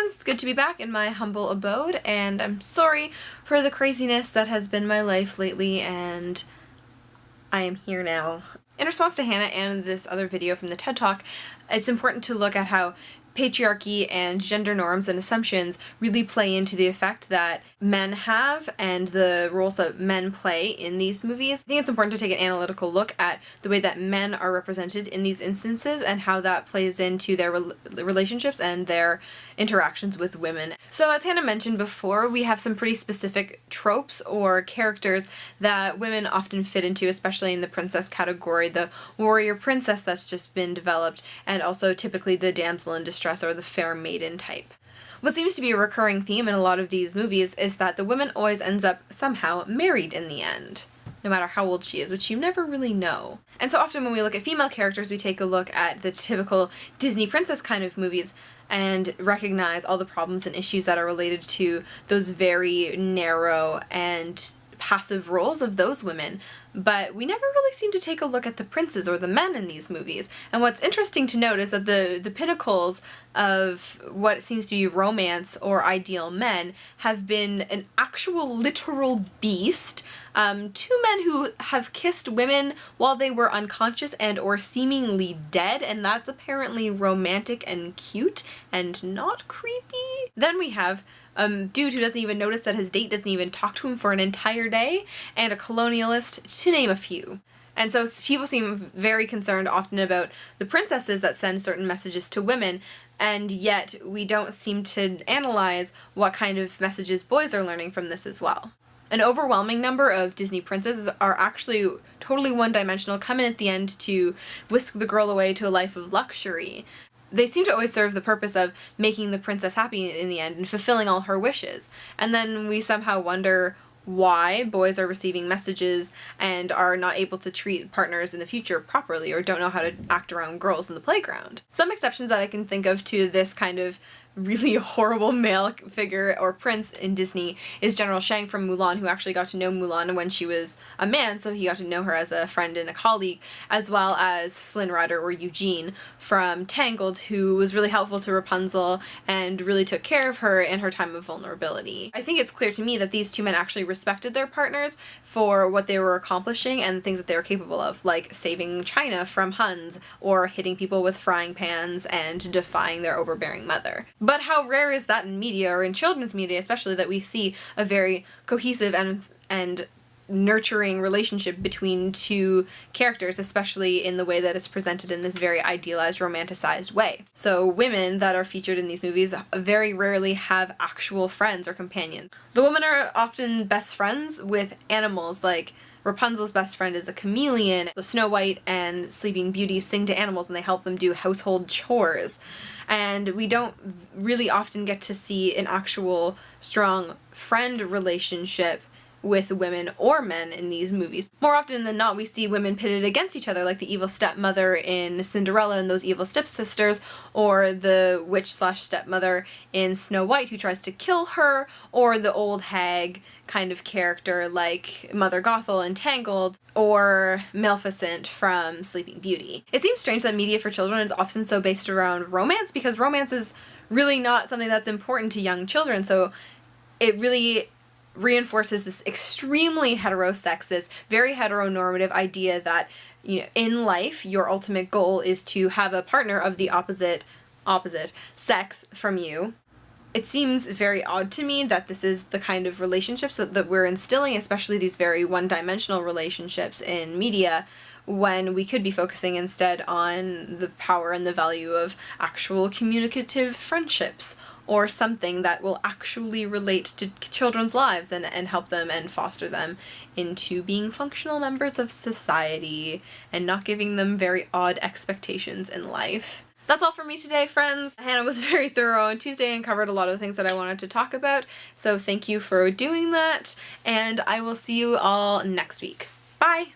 friends, it's good to be back in my humble abode, and I'm sorry for the craziness that has been my life lately, and I am here now. In response to Hannah and this other video from the TED Talk, it's important to look at how patriarchy and gender norms and assumptions really play into the effect that men have and the roles that men play in these movies. I think it's important to take an analytical look at the way that men are represented in these instances and how that plays into their relationships and their interactions with women. So as Hannah mentioned before, we have some pretty specific tropes or characters that women often fit into, especially in the princess category, the warrior princess that's just been developed, and also typically the damsel in distress or the fair maiden type. What seems to be a recurring theme in a lot of these movies is that the woman always ends up somehow married in the end, no matter how old she is, which you never really know. And so often when we look at female characters, we take a look at the typical Disney princess kind of movies and recognize all the problems and issues that are related to those very narrow and passive roles of those women, but we never really seem to take a look at the princes or the men in these movies. And what's interesting to note is that the pinnacles of what seems to be romance or ideal men have been an actual literal beast, two men who have kissed women while they were unconscious and or seemingly dead, and that's apparently romantic and cute and not creepy. Then we have dude who doesn't even notice that his date doesn't even talk to him for an entire day, and a colonialist, to name a few. And so people seem very concerned often about the princesses that send certain messages to women, and yet we don't seem to analyze what kind of messages boys are learning from this as well. An overwhelming number of Disney princesses are actually totally one-dimensional, come in at the end to whisk the girl away to a life of luxury. They seem to always serve the purpose of making the princess happy in the end and fulfilling all her wishes. And then we somehow wonder why boys are receiving messages and are not able to treat partners in the future properly or don't know how to act around girls in the playground. Some exceptions that I can think of to this kind of really horrible male figure or prince in Disney is General Shang from Mulan, who actually got to know Mulan when she was a man, so he got to know her as a friend and a colleague, as well as Flynn Rider or Eugene from Tangled, who was really helpful to Rapunzel and really took care of her in her time of vulnerability. I think it's clear to me that these two men actually respected their partners for what they were accomplishing and the things that they were capable of, like saving China from Huns or hitting people with frying pans and defying their overbearing mother. But how rare is that in media, or in children's media especially, that we see a very cohesive and nurturing relationship between two characters, especially in the way that it's presented in this very idealized, romanticized way. So women that are featured in these movies very rarely have actual friends or companions. The women are often best friends with animals, like Rapunzel's best friend is a chameleon. The Snow White and Sleeping Beauty sing to animals and they help them do household chores. And we don't really often get to see an actual strong friend relationship with women or men in these movies. More often than not, we see women pitted against each other, like the evil stepmother in Cinderella and those evil stepsisters, or the witch/stepmother in Snow White who tries to kill her, or the old hag kind of character like Mother Gothel in Tangled, or Maleficent from Sleeping Beauty. It seems strange that media for children is often so based around romance, because romance is really not something that's important to young children, so it really reinforces this extremely heterosexist, very heteronormative idea that, you know, in life your ultimate goal is to have a partner of the opposite sex from you. It seems very odd to me that this is the kind of relationships that we're instilling, especially these very one-dimensional relationships in media, when we could be focusing instead on the power and the value of actual communicative friendships, or something that will actually relate to children's lives and help them and foster them into being functional members of society and not giving them very odd expectations in life. That's all for me today, friends. Hannah was very thorough on Tuesday and covered a lot of the things that I wanted to talk about, so thank you for doing that, and I will see you all next week. Bye!